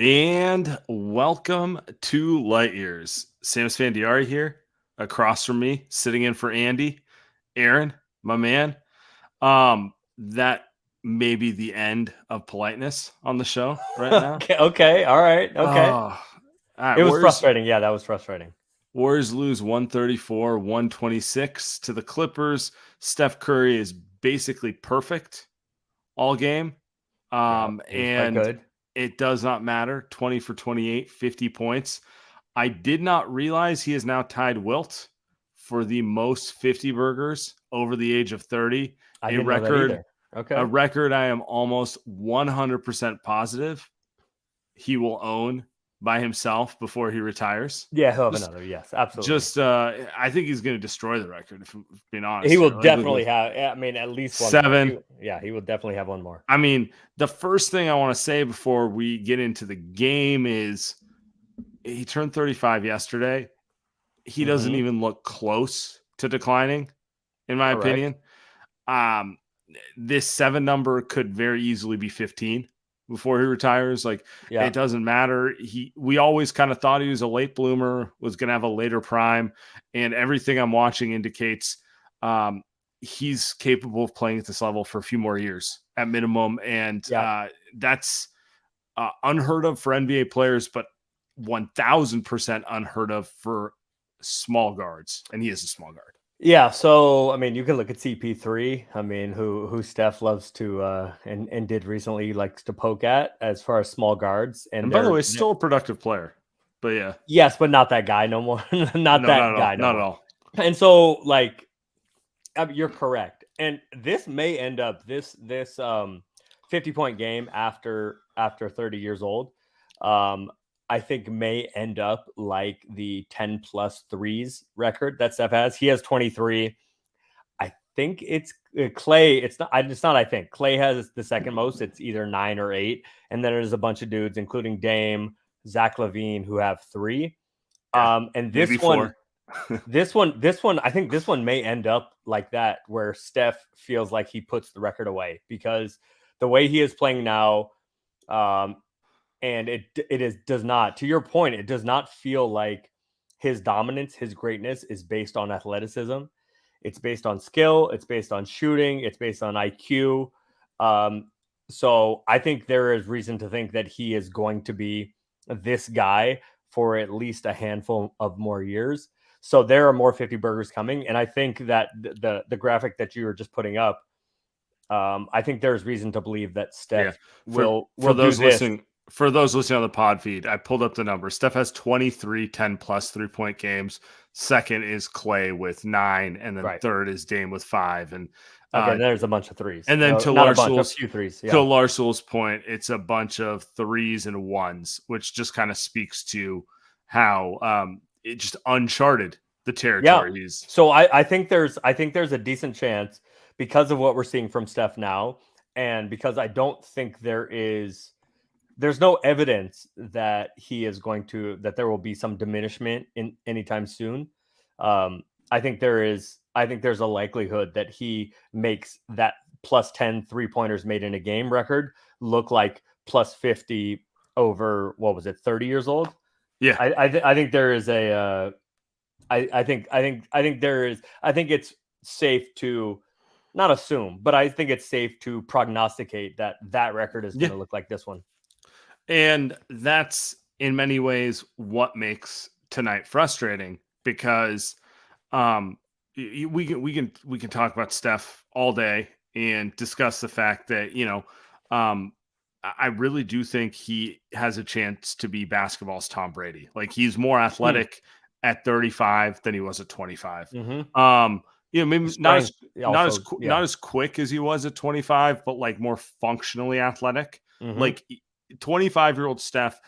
And welcome to Light Years. Sam Sfandiari here, across from me, sitting in for Andy. Aaron, my man. That may be the end of politeness on the show right now. Okay, all right, okay. Oh, all right. It was Warriors, frustrating. Yeah, that was frustrating. Warriors lose 134-126 to the Clippers. Steph Curry is basically perfect all game. Yeah, he was quite And good. it does not matter. 20 for 28, 50 points. I did not realize he is now tied Wilt for the most 50 burgers over the age of 30. I A didn't know that record, either. a Okay. record I am almost 100% positive he will own by himself before he retires. Yeah, he'll have Just another. Yes, absolutely. just I think he's going to destroy the record if I'm being He honest will here. Like look definitely at have. I mean, at least one more. seven. He will definitely have one more. I mean, the first thing I want to say before we get into the game is he turned 35 yesterday. He doesn't Mm-hmm. even look close to declining, in my Correct. opinion. Um, this 7 number could very easily be 15 before he retires. Like Yeah. it doesn't matter. We always kind of thought he was a late bloomer, was going to have a later prime, and everything I'm watching indicates he's capable of playing at this level for a few more years at minimum, and Yeah. that's unheard of for NBA players, but 1,000% unheard of for small guards, and he is a small guard. Yeah. So I mean, you can look at CP3. I mean, who Steph loves to and did recently likes to poke at as far as small guards, And and by the way, still a productive player, but yeah, yes, but not that guy no more. Not no, not that at all, guy no not at more. all. And so, like, you're correct, and this may end up this 50-point game after 30 years old. I think may end up like the 10 plus threes record that Steph has. He has 23. I think it's Clay. It's not. It's not. I think Clay has the second most. It's either 9 or 8, and then there's a bunch of dudes, including Dame, Zach LaVine, who have 3. Yeah, And maybe 4. this one, I think this one may end up like that, where Steph feels like he puts the record away because the way he is playing now, and does not, to your point, it does not feel like his dominance, his greatness is based on athleticism. It's based on skill. It's based on shooting. It's based on IQ. So I think there is reason to think that he is going to be this guy for at least a handful of more years. So there are more 50 burgers coming, and I think that the graphic that you were just putting up, I think there's reason to believe that Yeah, Steph for will do those this. listening, on the pod feed, I pulled up the numbers. Steph has 23 10 plus 3-point games. Second is Clay with 9, and then Right. third is Dame with 5. And Okay, there's a bunch of threes. and then No, to not a bunch, a Larsul's few threes. to Yeah. Larsul's point, it's a bunch of 3s and 1s, which just kind of speaks to how it just uncharted the Yeah. territory he's. So I think there's a decent chance because of what we're seeing from Steph now, and because I don't think there's no evidence that there will be some diminishment in anytime soon. I think there's a likelihood that he makes that plus 10 3-pointers made in a game record look like plus 50 over, what was it, 30 years old? Yeah. I think there is a I think it's safe to not assume, but I think it's safe to prognosticate that record is going to look like this one. And that's in many ways what makes tonight frustrating, because we can talk about Steph all day and discuss the fact that I really do think he has a chance to be basketball's Tom Brady. Like, he's more athletic at 35 than he was at 25. Mm-hmm. Maybe Strength not yeah. as quick as he was at 25, but like more functionally athletic. Mm-hmm. Like 25-year-old Steph.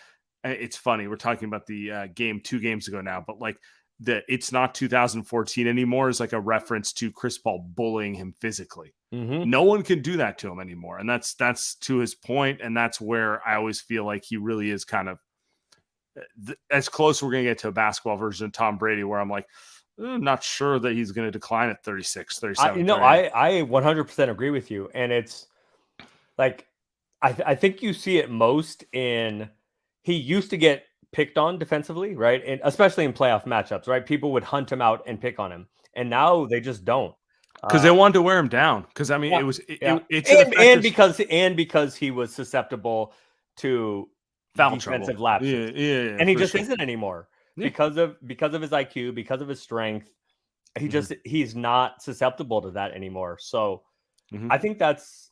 It's funny, we're talking about the game 2 games ago now, but like it's not 2014 anymore is like a reference to Chris Paul bullying him physically. Mm-hmm. No one can do that to him anymore, and that's to his point, and that's where I always feel like he really is kind of as close we're going to get to a basketball version of Tom Brady, where I'm like, I'm not sure that he's going to decline at 36, 37. I 100% agree with you, and it's like I think you see it most in he used to get picked on defensively, right? And especially in playoff matchups, right? People would hunt him out and pick on him. And now they just don't. Because they wanted to wear him down. Because I mean, Yeah, it's an effective because he was susceptible to foul defensive trouble. lapses. Yeah, And he for just sure. isn't anymore Yeah. because of his IQ, because of his strength. He's not susceptible to that anymore. So I think that's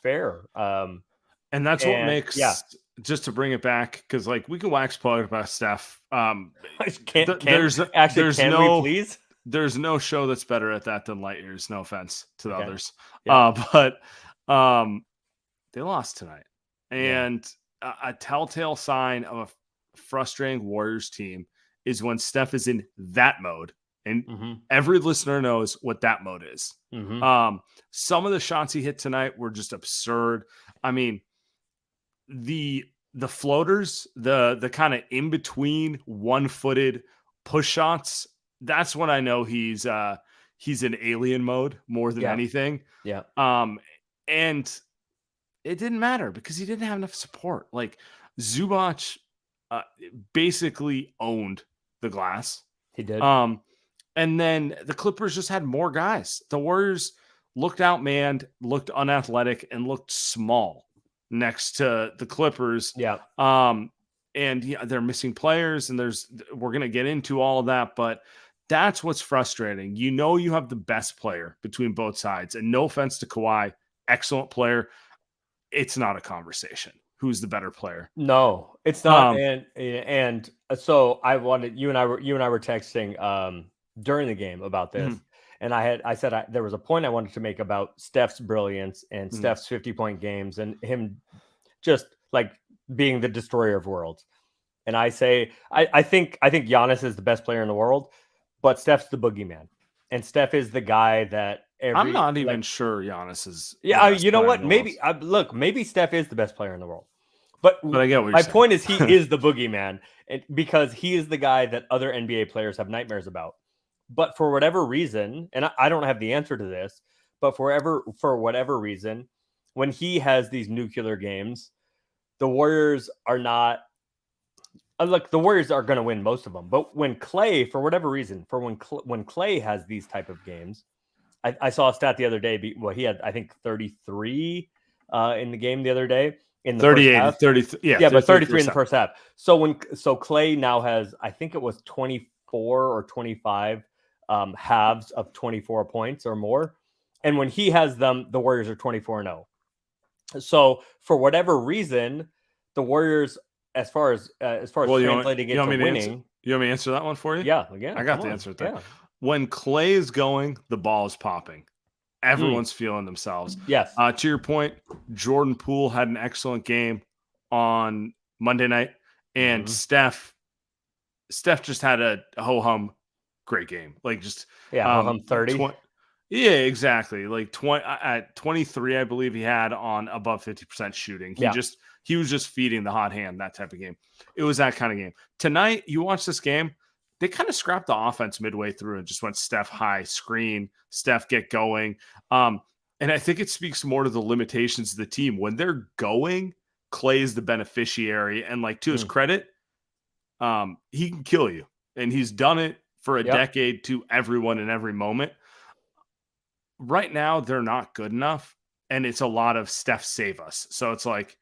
fair. And that's what makes, yeah. just to bring it back, because like we can wax poetic about Steph. Can we please? There's no show that's better at that than Light Years. No offense to the others. Yeah. But they lost tonight. And a telltale sign of a frustrating Warriors team is when Steph is in that mode. And every listener knows what that mode is. Some of the shots he hit tonight were just absurd. I mean, the floaters, the kind of in between one-footed push shots, that's when I know he's in alien mode more than anything. Yeah. And it didn't matter because he didn't have enough support. Like Zubac basically owned the glass. He did. And then the Clippers just had more guys. The Warriors looked outmanned, looked unathletic, and looked small next to the Clippers. Yeah. And they're missing players, and we're going to get into all of that, but that's what's frustrating. You know, you have the best player between both sides, and no offense to Kawhi, excellent player. It's not a conversation. Who's the better player? No, it's not. And so I wanted you and I were texting during the game about this, and I said there was a point I wanted to make about Steph's brilliance and Steph's 50-point games and him just like being the destroyer of worlds. And I say I think Giannis is the best player in the world, but Steph's the boogeyman, and Steph is the guy that I'm not even sure Giannis is. Yeah, you know what? Maybe maybe Steph is the best player in the world. But I get what my you're saying. point is he is the boogeyman, because he is the guy that other NBA players have nightmares about. But for whatever reason, and I don't have the answer to this, but for whatever reason, when he has these nuclear games, the Warriors are not. Look, the Warriors are going to win most of them. But when Clay, for whatever reason, when Clay has these type of games, I saw a stat the other day. Well, he had, I think, 33 in the game the other day. In the 38, first half. 30, but 33 in the first half. So Clay now has, I think it was 24 or 25 halves of 24 points or more. And when he has them, the Warriors are 24-0. So for whatever reason, the Warriors, as far as translating it to winning. You want me to answer that one for you? Yeah, again, I got the answer to that. Yeah. When Clay is going, the ball is popping. Everyone's feeling themselves. Yes. To your point, Jordan Poole had an excellent game on Monday night, and Steph just had a ho-hum great game. Like just ho-hum 30. Yeah, exactly. Like 20 at 23, I believe he had on above 50% shooting. He was just feeding the hot hand, that type of game. It was that kind of game. Tonight, you watch this game, they kind of scrapped the offense midway through and just went Steph high screen, Steph get going. And I think it speaks more to the limitations of the team. When they're going, Clay is the beneficiary. And like to his credit, he can kill you. And he's done it for a decade to everyone in every moment. Right now, they're not good enough. And it's a lot of Steph save us. So it's like,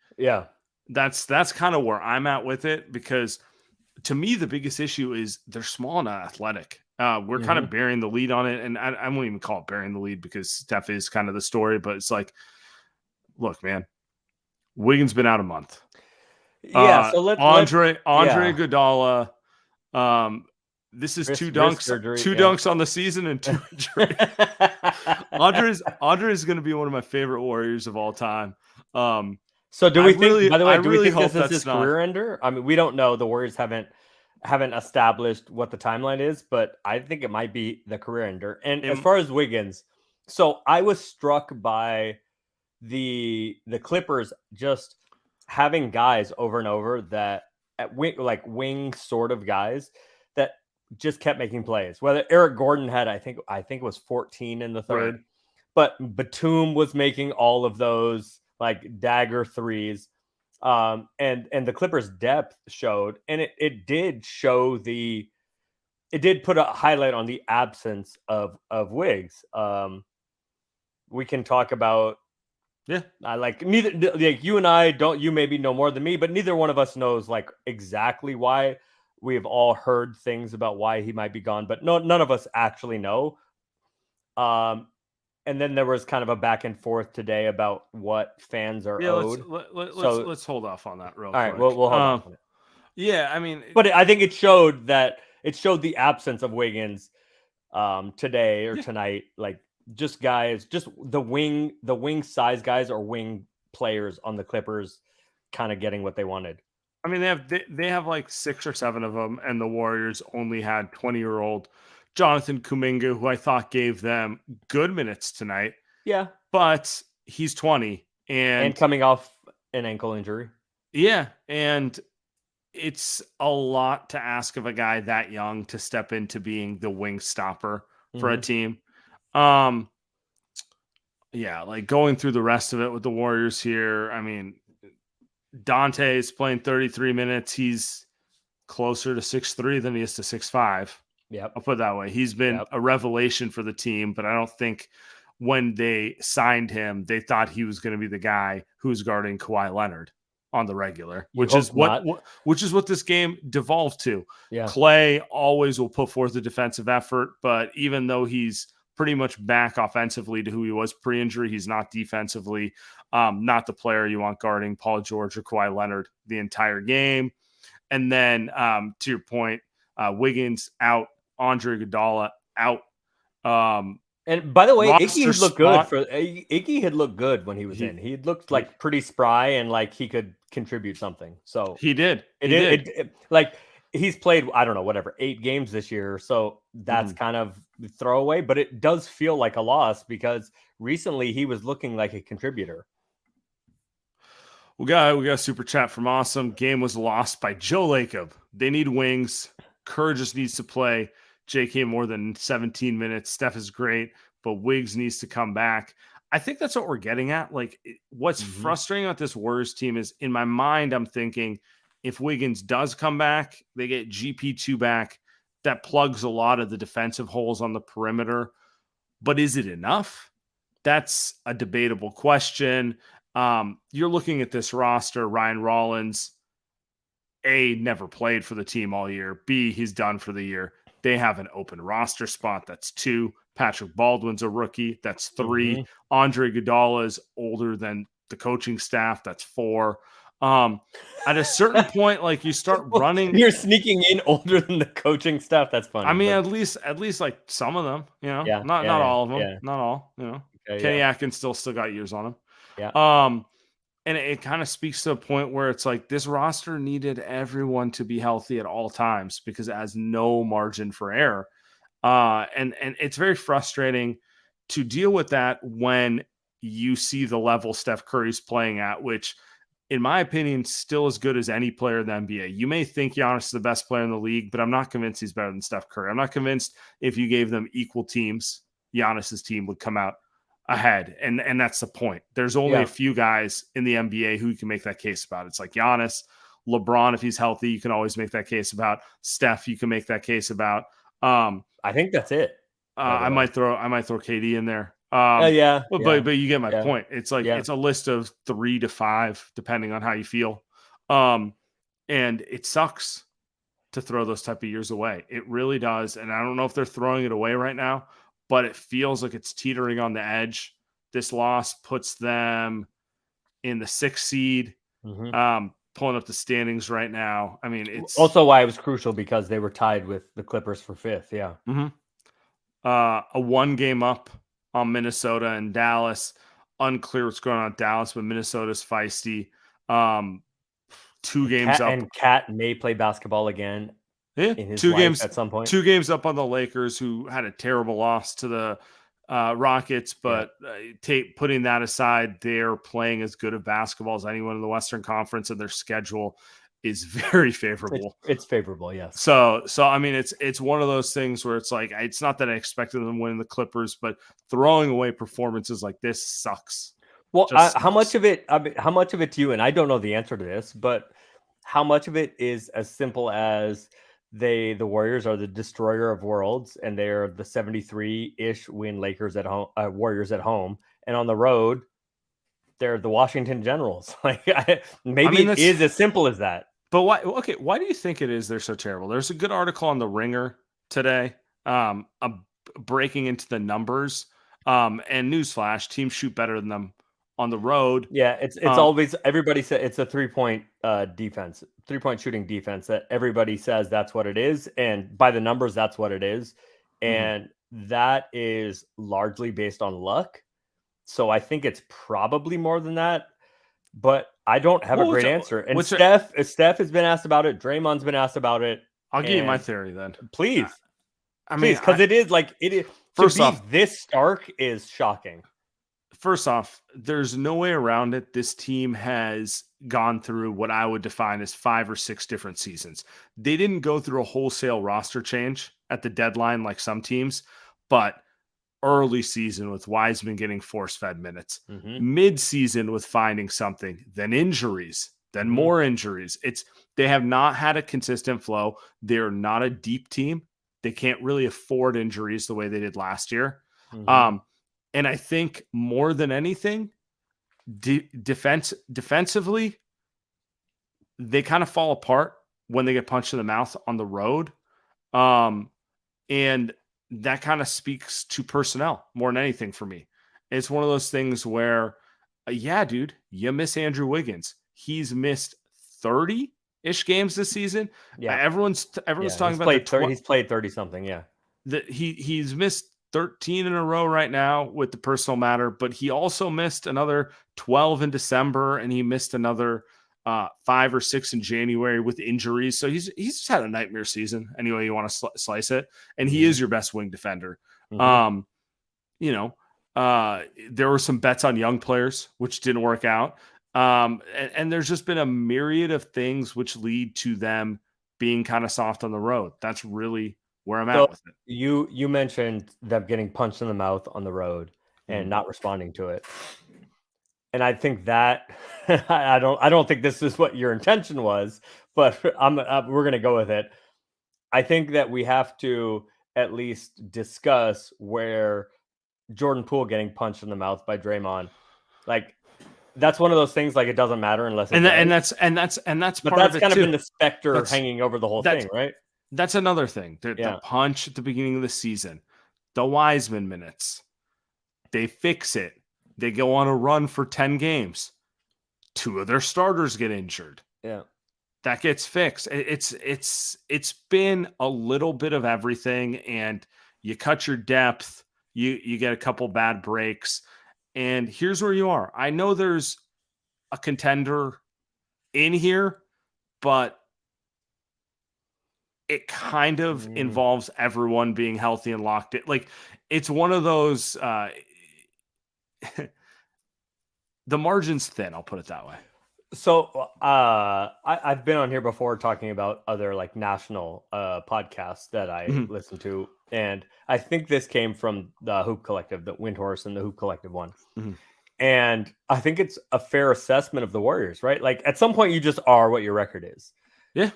that's kind of where I'm at with it, because to me, the biggest issue is they're small and not athletic. We're kind of bearing the lead on it. And I won't even call it bearing the lead because Steph is kind of the story, but it's like, look, man, Wiggins been out a month. Yeah. So Andre Iguodala. This is two dunks on the season and 2 injuries. Andre is going to be one of my favorite Warriors of all time. So do we think, by the way, do we think this is his career ender? I mean, we don't know. The Warriors haven't established what the timeline is, but I think it might be the career ender. And as far as Wiggins, so I was struck by the Clippers just having guys over and over that at wing sort of guys that just kept making plays. Whether Eric Gordon had, I think it was 14 in the third, but Batum was making all of those like dagger threes. And the Clippers' depth showed, and it did show it did put a highlight on the absence of Wiggs. We can talk about like neither like you and I don't, you maybe know more than me, but neither one of us knows like exactly why. We've all heard things about why he might be gone, but none of us actually know. Um, and then there was kind of a back and forth today about what fans are Yeah, owed. So let's hold off on that real all right, quick. we'll hold off on it. Yeah, I mean, But I think it showed the absence of Wiggins today or tonight, like just guys, just the wing size guys or wing players on the Clippers kind of getting what they wanted. I mean, they have like 6 or 7 of them, and the Warriors only had 20-year-old Jonathan Kuminga, who I thought gave them good minutes tonight, Yeah. but he's 20 And and coming off an ankle injury. yeah, and it's a lot to ask of a guy that young to step into being the wing stopper for a team. Yeah, like going through the rest of it with the Warriors here, I mean, Dante is playing 33 minutes. He's closer to 6'3" than he is to 6'5". Yep. I'll put it that way. He's been a revelation for the team, but I don't think when they signed him, they thought he was going to be the guy who's guarding Kawhi Leonard on the regular, which is what this game devolved to. Yeah. Clay always will put forth a defensive effort, but even though he's pretty much back offensively to who he was pre-injury, he's not defensively, not the player you want guarding Paul George or Kawhi Leonard the entire game. And then to your point, Wiggins out, Andre Iguodala out. And by the way, Iggy had looked good Iggy had looked good when he was in. He looked like pretty spry and like he could contribute something. So he did. Like he's played, I don't know, whatever, 8 games this year. So that's kind of throwaway, but it does feel like a loss because recently he was looking like a contributor. We got a super chat from Awesome. Game was lost by Joe Lacob. They need wings. Kerr just needs to play. JK more than 17 minutes. Steph is great, but Wiggs needs to come back. I think that's what we're getting at. Like, what's frustrating about this Warriors team is, in my mind, I'm thinking if Wiggins does come back, they get GP2 back. That plugs a lot of the defensive holes on the perimeter. But is it enough? That's a debatable question. You're looking at this roster. Ryan Rollins, A, never played for the team all year. B, he's done for the year. They have an open roster spot. That's 2. Patrick Baldwin's a rookie. That's 3. Andre Iguodala is older than the coaching staff. That's 4. At a certain point, like you start running, you're sneaking in older than the coaching staff. That's funny. I mean, at least like some of them, you know, not all of them, not all, you know. Kenny Atkins still got years on him. Yeah. And it kind of speaks to a point where it's like this roster needed everyone to be healthy at all times because it has no margin for error. And it's very frustrating to deal with that when you see the level Steph Curry's playing at, which in my opinion, still as good as any player in the NBA. You may think Giannis is the best player in the league, but I'm not convinced he's better than Steph Curry. I'm not convinced if you gave them equal teams, Giannis's team would come out ahead. And that's the point. There's only a few guys in the NBA who you can make that case about. It's like Giannis, LeBron, if he's healthy, you can always make that case about. Steph, you can make that case about. I think that's it. I might throw KD in there. But you get my point. It's like it's a list of 3 to 5, depending on how you feel. And it sucks to throw those type of years away. It really does. And I don't know if they're throwing it away right now, but it feels like it's teetering on the edge. This loss puts them in the 6th seed. Pulling up the standings right now. I mean, it's also why it was crucial because they were tied with the Clippers for 5th. Yeah. A 1 game up on Minnesota and Dallas. Unclear what's going on in Dallas, but Minnesota's feisty. 2 games up. And Cat may play basketball again. Yeah, in his 2 games at some point. 2 games up on the Lakers, who had a terrible loss to the Rockets. But putting that aside, they're playing as good of basketball as anyone in the Western Conference, and their schedule is very favorable. It's favorable, yes. So I mean, it's one of those things where it's like, it's not that I expected them winning the Clippers, but throwing away performances like this sucks. Well, Just how much sucks. of it? I mean, how much of it to you? And I don't know the answer to this, but how much of it is as simple as the Warriors are the destroyer of worlds, and they're the 73-ish win Lakers at home, Warriors at home, and on the road they're the Washington Generals. Like I maybe mean, it that's, is as simple as that. but why? Okay, why do you think it is they're so terrible? There's a good article on the Ringer today, breaking into the numbers. And newsflash, teams shoot better than them on the road. Yeah, it's Um, always everybody said it's a 3-point defense, 3-point shooting defense that everybody says that's what it is, and by the numbers that's what it is, mhm. and that is largely based on luck. So I think it's probably more than that, but I don't have a Well, great answer. And which Steph has been asked about it, Draymond's been asked about it, I'll give you my and theory then. Uh, please, I mean, please, because it is to first be off, this stark is shocking. there's no way around it. This team has gone through what I would define as 5 or 6 different seasons. They didn't go through a wholesale roster change at the deadline like some teams, but early season with Wiseman getting force fed minutes, Mm-hmm, mid season with finding something, then injuries, then mm-hmm, more injuries. They have not had a consistent flow. They're not a deep team. They can't really afford injuries the way they did last year. mm-hmm. Um, and I think more than anything, defensively, they kind of fall apart when they get punched in the mouth on the road. Um, and that kind of speaks to personnel more than anything for me. It's one of those things where, yeah, dude, you miss Andrew Wiggins. He's missed 30-ish games this season. Yeah, Everyone's yeah. talking about He's played 30 something. Yeah. he's missed 13 in a row right now with the personal matter, but he also missed another 12 in December, and he missed another 5 or 6 in January with injuries. So he's just had a nightmare season. Anyway, you want to slice it, and he Mm-hmm, is your best wing defender. mm-hmm. Um, you know, there were some bets on young players which didn't work out. And there's just been a myriad of things which lead to them being kind of soft on the road. That's really where I'm So at with it. you mentioned them getting punched in the mouth on the road and Mhm. not responding to it. And I think that I don't think this is what your intention was, but we're going to go with it. I think that we have to at least discuss where Jordan Poole getting punched in the mouth by Draymond. Like that's one of those things like it doesn't matter unless it And does. that's But part of that's it kind of too. been the specter That's hanging over the whole that's thing, right? that's another thing. The Yeah. punch at the beginning of the season, the Wiseman minutes, they fix it. They go on a run for 10 games. 2 of their starters get injured. Yeah. That gets fixed. It's been a little bit of everything, and you cut your depth. You get a couple bad breaks, and here's where you are. I know there's a contender in here, but it kind of Mm. involves everyone being healthy and locked in. Like it's one of those. The margin's thin. I'll put it that way. So I've been on here before talking about other like national podcasts that I Mhm. listen to, and I think this came from the Hoop Collective, the Windhorse and the Hoop Collective one. Mhm. And I think it's a fair assessment of the Warriors, right? Like at some point you just are what your record is. Yeah.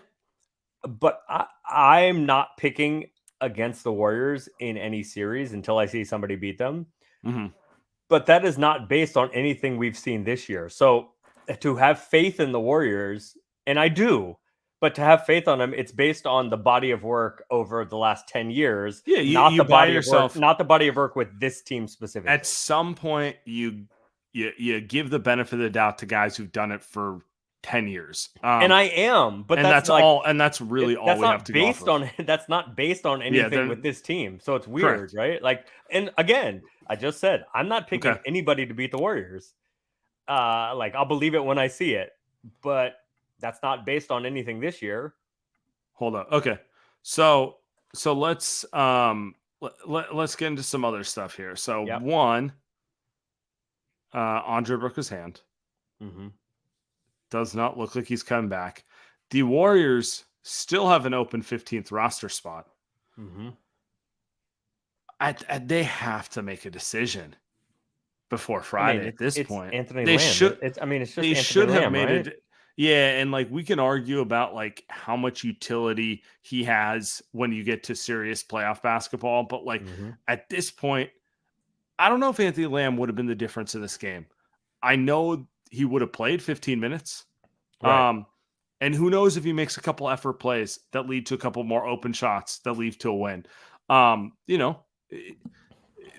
But I'm not picking against the Warriors in any series until I see somebody beat them. Mhm. But that is not based on anything we've seen this year. So to have faith in the Warriors, and I do, but to have faith on them, it's based on the body of work over the last 10 years, Yeah. not You the buy body of work, yourself not the body of work with this team at specifically. some point. You give the benefit of the doubt to guys who've done it for 10 years. And I am, but And that's that's like all. And that's really all that's we have not to go off based of. on that's not based on Yeah. anything They're with this team. So it's weird, correct. right? Like, and again, I just said I'm not Okay. picking anybody to beat the Warriors. Like I'll believe it when I see it, but that's not based on anything this year. Hold on. Okay. So let's get into some other stuff here. So Yep. one, Andre broke his hand. Mm-hmm. Does not look like he's come back. The Warriors still have an open 15th roster spot. Mm-hmm. They have to make a decision before Friday at this it's point. Anthony They Lamb. should It's just they Anthony should have Lamb, made right? it. Yeah, and like we can argue about like how much utility he has when you get to serious playoff basketball, but like at this point, I don't know if Anthony Lamb would have been the difference in this game. I know he would have played 15 minutes. Right. And who knows if he makes a couple effort plays that lead to a couple more open shots that lead to a win. You know,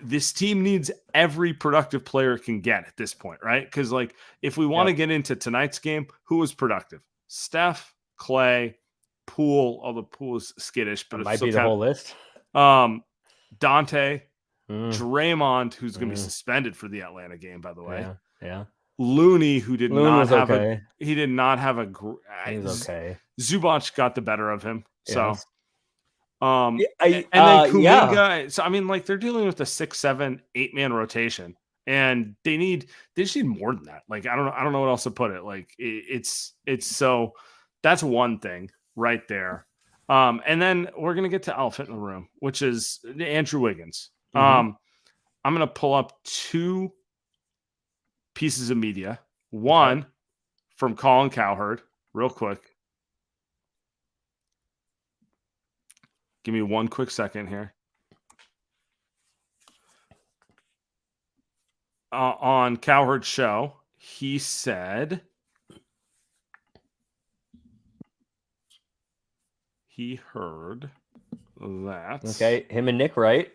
this team needs every productive player it can get at this point, right? Because like if we want to get into tonight's game, who was productive? Steph, Clay, Poole, although Poole is skittish, but it it might be the whole list. Dante, Draymond, who's going to be suspended for the Atlanta game, by the way. Yeah. Looney, who did not have he did not have a. He was okay. Zubac got the better of him. So, Yes. and then Kuminga. So I mean, like they're dealing with a 6, 7, 8-man rotation, and they just need more than that. Like I don't know what else to put it. Like it's so that's one thing right there. And then we're gonna get to elephant in the room, which is Andrew Wiggins. I'm gonna pull up 2 pieces of media. One from Colin Cowherd, real quick. Give me one quick second here. On Cowherd's show, he said he heard that. Okay, him and Nick Wright.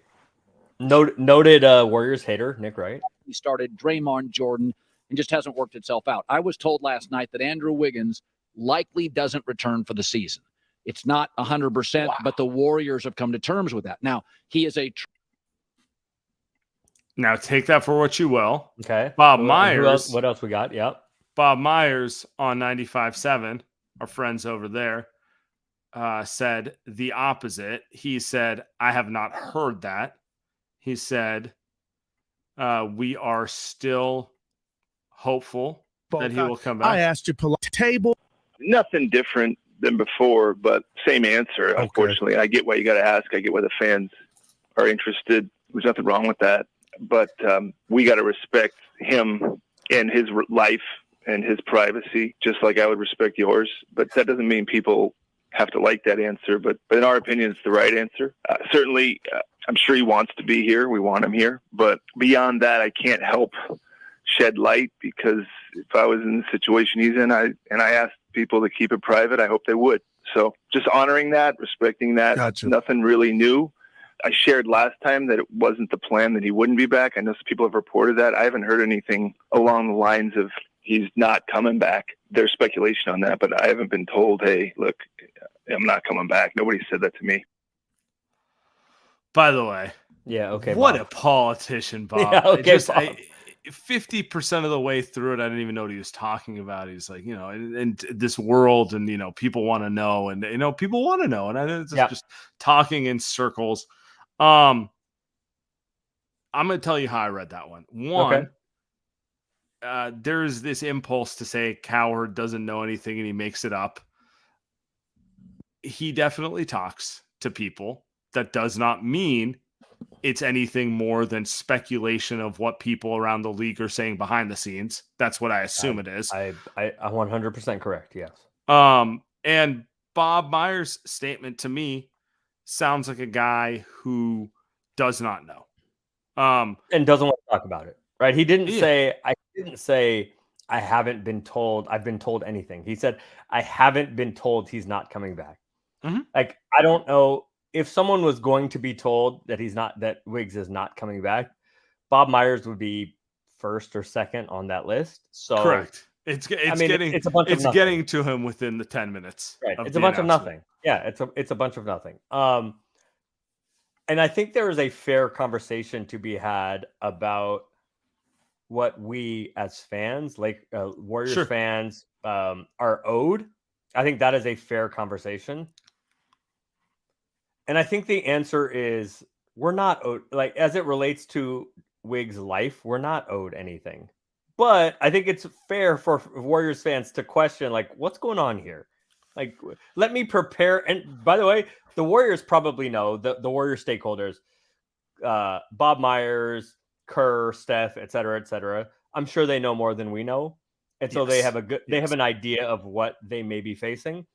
Noted Warriors hater, Nick Wright. He started Draymond, Jordan, and just hasn't worked itself out. I was told last night that Andrew Wiggins likely doesn't return for the season. It's not 100%, but the Warriors have come to terms with that. Now, he is a... Now, take that for what you will. Okay. Bob Myers. What else we got? Yep. Bob Myers on 95.7, our friends over there, said the opposite. He said, I have not heard that. He said, we are still hopeful that he will come back. I asked you table. Nothing different than before, but same answer, unfortunately. I get why you got to ask. I get why the fans are interested. There's nothing wrong with that. But we got to respect him and his life and his privacy, just like I would respect yours. But that doesn't mean people have to like that answer. But in our opinion, it's the right answer. Certainly, I'm sure he wants to be here. We want him here. But beyond that, I can't help shed light, because if I was in the situation he's in, I asked people to keep it private, I hope they would. So just honoring that, respecting that. Gotcha. Nothing really new. I shared last time that it wasn't the plan that he wouldn't be back. I know some people have reported that. I haven't heard anything along the lines of he's not coming back. There's speculation on that, but I haven't been told, hey, look, I'm not coming back. Nobody said that to me. By the way, what Bob. a politician, Bob. Yeah, okay, Bob. 50% of the way through it, I didn't even know what he was talking about. He's like, and this world, and people want to know, and people want to know, and it's just talking in circles. I'm going to tell you how I read that one. One, there's this impulse to say Cowherd doesn't know anything and he makes it up. He definitely talks to people. That does not mean it's anything more than speculation of what people around the league are saying behind the scenes. That's what I assume it is. I'm 100% correct. Yes. And Bob Myers' statement to me sounds like a guy who does not know. And doesn't want to talk about it. Right. He didn't say, I haven't been told. I've been told anything. He said, I haven't been told he's not coming back. Like, I don't know if someone was going to be told that Wiggs is not coming back, Bob Myers would be first or second on that list. So correct. It's getting to him within the 10 minutes. Right. It's a bunch of nothing. Yeah. It's a bunch of nothing. And I think there is a fair conversation to be had about what we as fans, like Warriors fans, are owed. I think that is a fair conversation. And I think the answer is we're not owed, like, as it relates to Wiggs' life, we're not owed anything. But I think it's fair for Warriors fans to question, like, what's going on here? Like, let me prepare. And by the way, the Warriors probably know, the Warriors stakeholders, Bob Myers, Kerr, Steph, et cetera, I'm sure they know more than we know. And so they have they have an idea of what they may be facing.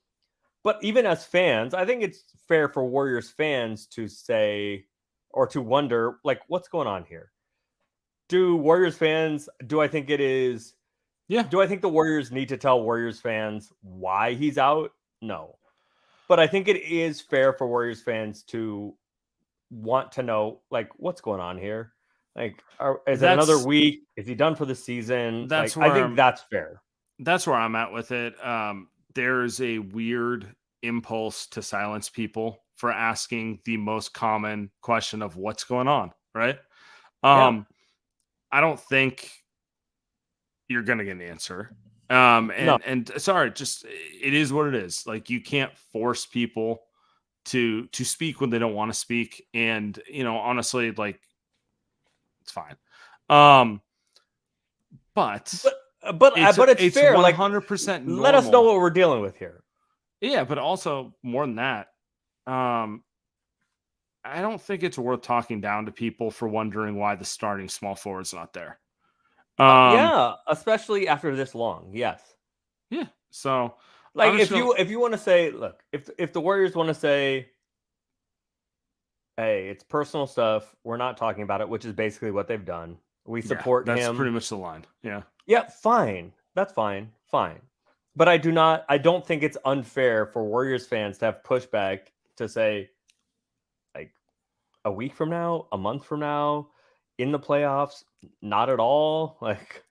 But even as fans, I think it's fair for Warriors fans to say, or to wonder, like, what's going on here? Do I think it is? Yeah. Do I think the Warriors need to tell Warriors fans why he's out? No. But I think it is fair for Warriors fans to want to know, like, what's going on here? Like, is it another week? Is he done for the season? That's I think that's fair. That's where I'm at with it. There's a weird impulse to silence people for asking the most common question of what's going on, right? I don't think you're gonna get an answer. And sorry, just it is what it is. Like, you can't force people to speak when they don't want to speak. And honestly, like, it's fine. But it's fair. 100% normal. Let us know what we're dealing with here. Yeah, but also more than that, I don't think it's worth talking down to people for wondering why the starting small forward's not there. Yeah, especially after this long. Yes. Yeah. So, like, if you want to say, look, if the Warriors want to say, hey, it's personal stuff, we're not talking about it, which is basically what they've done. We support him. That's pretty much the line. Yeah. Yeah, fine. That's fine. Fine. But I don't think it's unfair for Warriors fans to have pushback to say, like, a week from now, a month from now, in the playoffs, not at all. Like,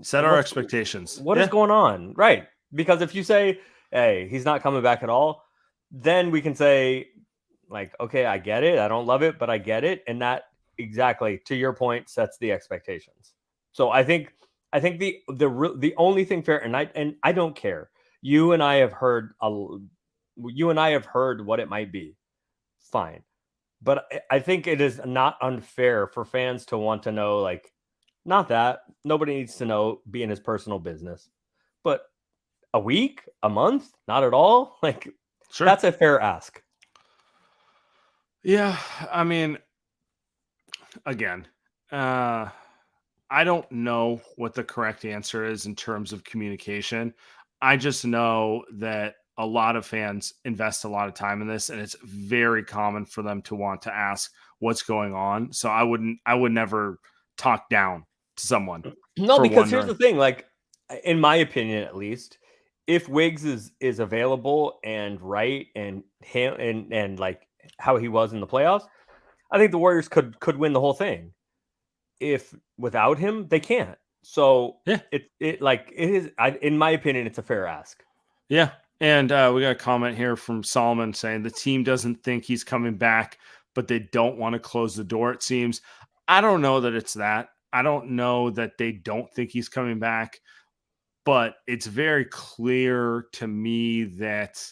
set our expectations. What is going on? Right. Because if you say, hey, he's not coming back at all, then we can say, like, okay, I get it. I don't love it, but I get it. And that, exactly, to your point, sets the expectations. So I think the only thing fair, and I don't care. You and I have heard what it might be. Fine. But I think it is not unfair for fans to want to know, like, not that nobody needs to know, be in his personal business, but a week, a month, not at all. Like, sure. That's a fair ask. Yeah. I mean, again, I don't know what the correct answer is in terms of communication. I just know that a lot of fans invest a lot of time in this, and it's very common for them to want to ask what's going on. So I would never talk down to someone. No, because here's the thing, like, in my opinion, at least, if Wiggs is available and right, and him and like how he was in the playoffs, I think the Warriors could win the whole thing. If without him, they can't. So yeah, it is. In my opinion, it's a fair ask. Yeah. And we got a comment here from Solomon saying the team doesn't think he's coming back, but they don't want to close the door, it seems. I don't know that it's that. I don't know that they don't think he's coming back, but it's very clear to me that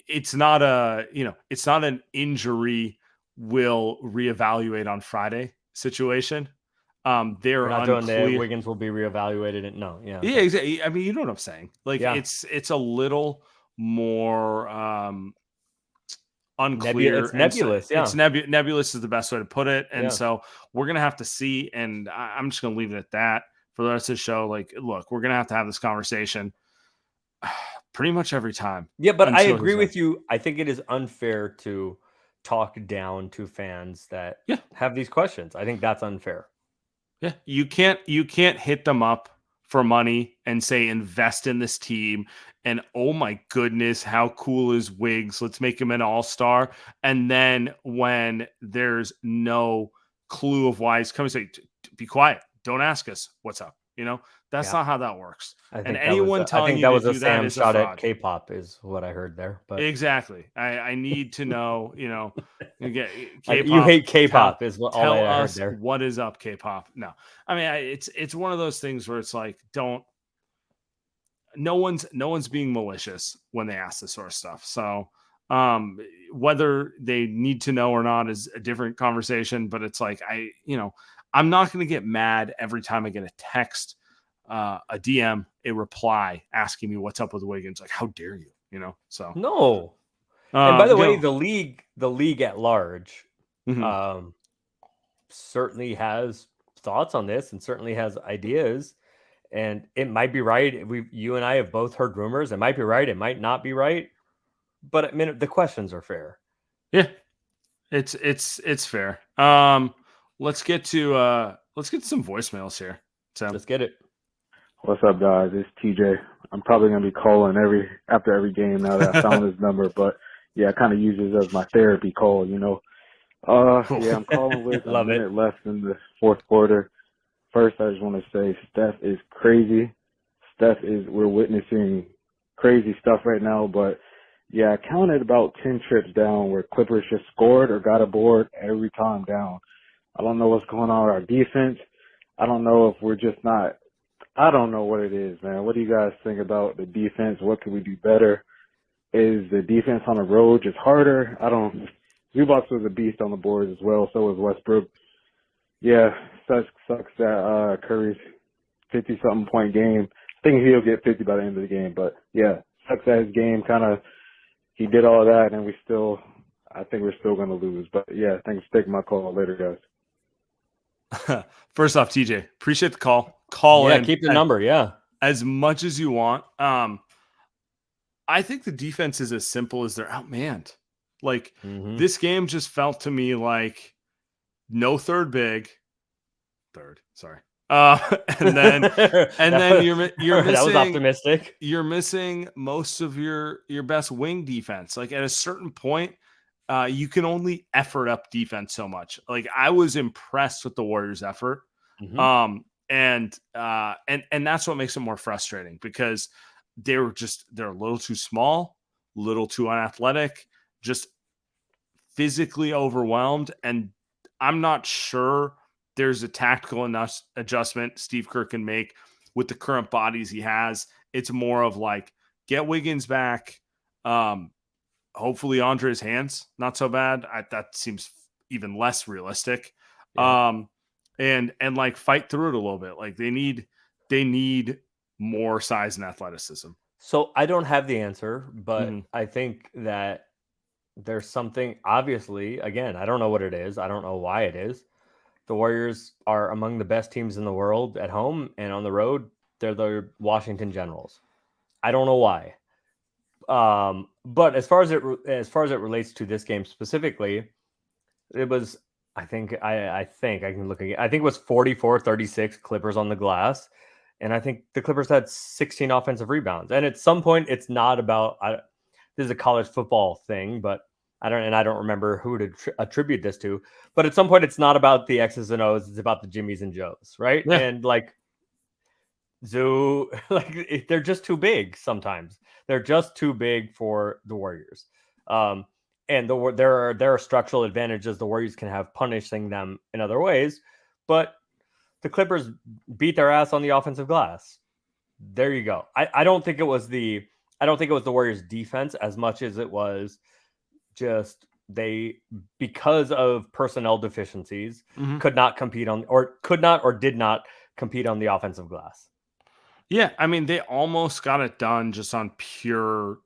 it's not an injury we'll reevaluate on Friday situation. They're not doing that. Wiggins will be reevaluated. Yeah, exactly. I mean, you know what I'm saying. Like, it's a little more unclear. It's nebulous. It's nebulous is the best way to put it. And so we're gonna have to see. And I'm just gonna leave it at that for the rest of the show. Like, look, we're gonna have this conversation pretty much every time. Yeah, but I agree with you. I think it is unfair to talk down to fans that have these questions. I think that's unfair. Yeah, you can't hit them up for money and say invest in this team and oh my goodness, how cool is Wiggs? Let's make him an all-star. And then when there's no clue of why he's coming, say be quiet. Don't ask us what's up. That's not how that works. And anyone telling you that was a Sam shot at K-pop is what I heard there. But exactly, I need to know. Get K-pop, you hate K-pop is what all I heard there. What is up, K-pop? No, I mean it's one of those things where it's like no one's being malicious when they ask this sort of stuff. So whether they need to know or not is a different conversation. But it's like I'm not going to get mad every time I get a text, a DM, a reply asking me what's up with Wiggins. Like, how dare you? So no. And by the way, the league at large, certainly has thoughts on this and certainly has ideas. And it might be right. You and I have both heard rumors. It might be right. It might not be right. But I mean, the questions are fair. Yeah, it's fair. Let's get to some voicemails here. So let's get it. What's up, guys? It's TJ. I'm probably gonna be calling after every game now that I found his number. But yeah, I kind of use this as my therapy call. Yeah, I'm calling with a minute left in the fourth quarter. First, I just want to say Steph is crazy. We're witnessing crazy stuff right now, but yeah, I counted about 10 trips down where Clippers just scored or got a board every time down. I don't know what's going on with our defense. I don't know if we're just not, I don't know what it is, man. What do you guys think about the defense? What can we do better? Is the defense on the road just harder? Zubats was a beast on the boards as well, so was Westbrook. Yeah, sucks that Curry's 50-something point game. I think he'll get 50 by the end of the game, but yeah, sucks that his game he did all that, and I think we're still going to lose. But yeah, thanks for taking my call. Later, guys. First off, TJ, appreciate the call. Call in. Keep the number, as much as you want. I think the defense is as simple as they're outmanned. Like this game just felt to me like no third. Sorry. And then you're missing, that was optimistic. You're missing most of your best wing defense. Like at a certain point, you can only effort up defense so much. Like I was impressed with the Warriors' effort. And that's what makes it more frustrating because they're a little too small, a little too unathletic, just physically overwhelmed. And I'm not sure there's a tactical enough adjustment Steve Kerr can make with the current bodies he has. It's more of like, get Wiggins back. Hopefully Andre's hands, not so bad. That seems even less realistic. Yeah. And like fight through it a little bit. Like they need more size and athleticism. So I don't have the answer, but I think that there's something, obviously, again, I don't know what it is. I don't know why it is. The Warriors are among the best teams in the world at home, and on the road, they're the Washington Generals. I don't know why. But as far as it relates to this game specifically, it was, I think I can look again. I think it was 44-36 Clippers on the glass. And I think the Clippers had 16 offensive rebounds. And at some point, it's not about, this is a college football thing, but I don't remember who to attribute this to. But at some point, it's not about the X's and O's. It's about the Jimmies and Joes, right? Yeah. And like they're just too big sometimes. They're just too big for the Warriors. And there are structural advantages the Warriors can have punishing them in other ways. But the Clippers beat their ass on the offensive glass. There you go. I don't think it was the Warriors defense as much as it was just because of personnel deficiencies could not or did not compete on the offensive glass. Yeah, I mean they almost got it done just on pure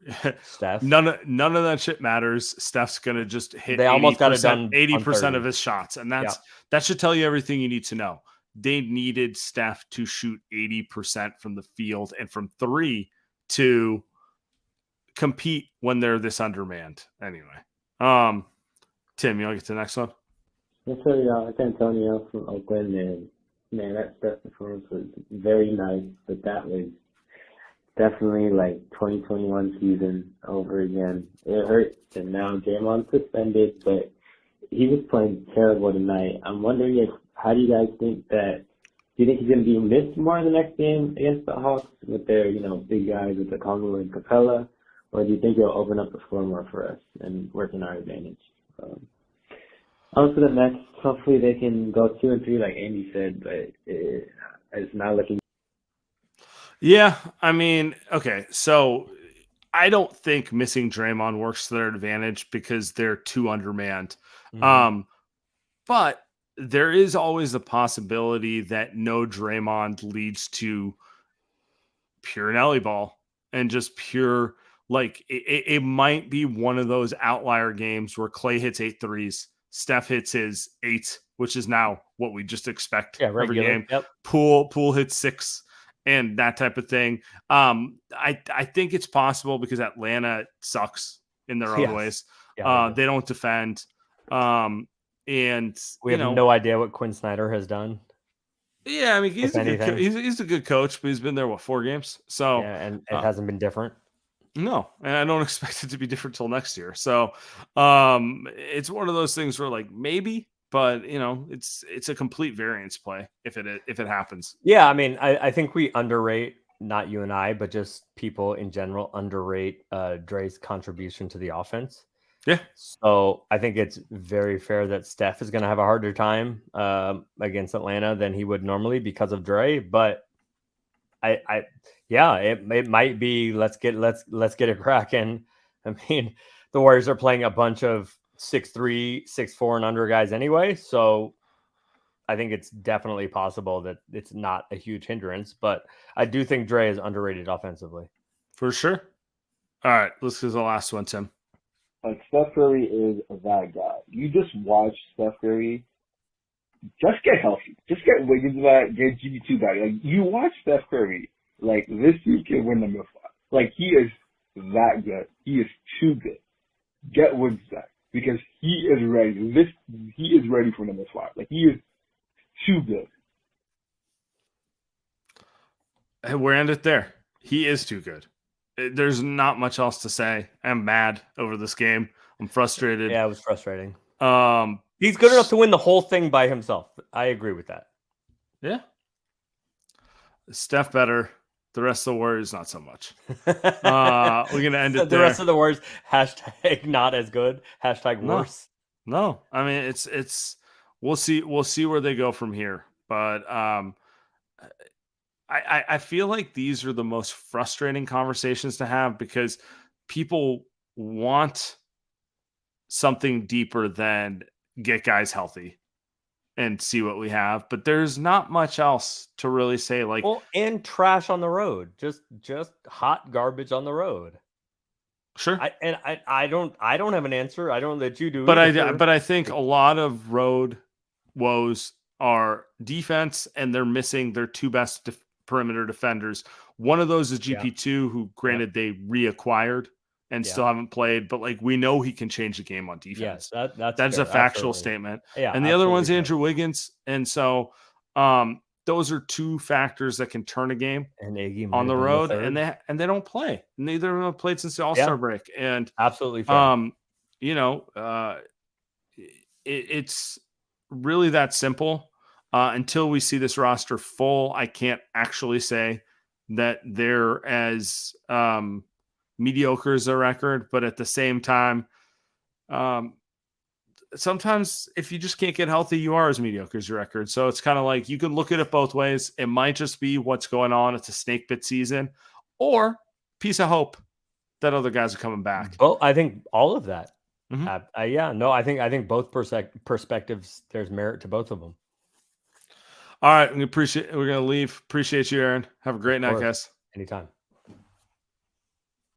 Steph. None of that shit matters. Steph's gonna just hit. They almost got it done 80% of his shots, and that should tell you everything you need to know. They needed Steph to shoot 80% from the field and from three to compete when they're this undermanned. Anyway, Tim, you want to get to the next one? Yes, sir, y'all. It's Antonio from Oakland, and man, that Steph performance was very nice, but that was definitely like 2021 season over again. It hurt, and now Draymond's suspended, but he was playing terrible tonight. I'm wondering how do you guys think do you think he's going to be missed more in the next game against the Hawks with their, big guys with the Congo and Capella, or do you think he'll open up the floor more for us and work in our advantage? On to the next. Hopefully they can go 2-3 like Andy said, but it's not looking. Yeah, I mean, okay, so I don't think missing Draymond works to their advantage because they're too undermanned. But there is always the possibility that no Draymond leads to pure Nelly ball and just pure, like, it might be one of those outlier games where Klay hits 8 threes, Steph hits his 8 which is now what we just expect every regular. game. Yep. Poole hits 6 and that type of thing. I think it's possible because Atlanta sucks in their own ways. They don't defend. And we have no idea what Quinn Snyder has done. Yeah, I mean he's a good coach, but he's been there 4 games. So and it hasn't been different. No, and I don't expect it to be different till next year. So it's one of those things where like maybe, but it's a complete variance play if it happens. Yeah, I mean, I think we underrate, not you and I, but just people in general underrate Dre's contribution to the offense. Yeah. So I think it's very fair that Steph is going to have a harder time against Atlanta than he would normally because of Dre. But it might be let's get it cracking. I mean, the Warriors are playing a bunch of 6'3", 6'4" and under guys anyway, so I think it's definitely possible that it's not a huge hindrance. But I do think Dre is underrated offensively. For sure. All right, let's do the last one, Tim. Like, Steph Curry is that guy. You just watch Steph Curry. Just get healthy. Just get Wiggins back, get GD2 back. Like, you watch Steph Curry, like, this dude can win the Myth Fight. Like, he is that good. He is too good. Get Wiggins back because he is ready. He is ready for the Myth Fight. Like, he is too good. And we're ended there. He is too good. There's not much else to say. I'm mad over this game. I'm frustrated. Yeah, it was frustrating. He's good enough to win the whole thing by himself. I agree with that. Yeah. Steph better. The rest of the Warriors, not so much. We're going to end it there. The rest of the Warriors, hashtag not as good. Hashtag worse. No. I mean, it's we'll see where they go from here. But I feel like these are the most frustrating conversations to have because people want something deeper than get guys healthy and see what we have. But there's not much else to really say. Like, and trash on the road, just hot garbage on the road. Sure. I don't have an answer. I don't that you do. But I think a lot of road woes are defense, and they're missing their 2 best perimeter defenders. One of those is GP2, who granted they reacquired and still haven't played, but like we know he can change the game on defense. Yes, that's a factual statement. Yeah, and the other one's Andrew Wiggins, and so those are 2 factors that can turn a game and Iggy on the road, and they don't play. Neither of them have played since the All-Star break, and absolutely fair. It's really that simple. Until we see this roster full, I can't actually say that they're as mediocre as a record. But at the same time, sometimes if you just can't get healthy, you are as mediocre as your record. So it's kind of like you can look at it both ways. It might just be what's going on. It's a snake pit season, or piece of hope that other guys are coming back. Well, I think all of that. Mm-hmm. I think both perspectives. There's merit to both of them. All right, we're going to leave. Appreciate you, Aaron. Have a great night, guys. Anytime.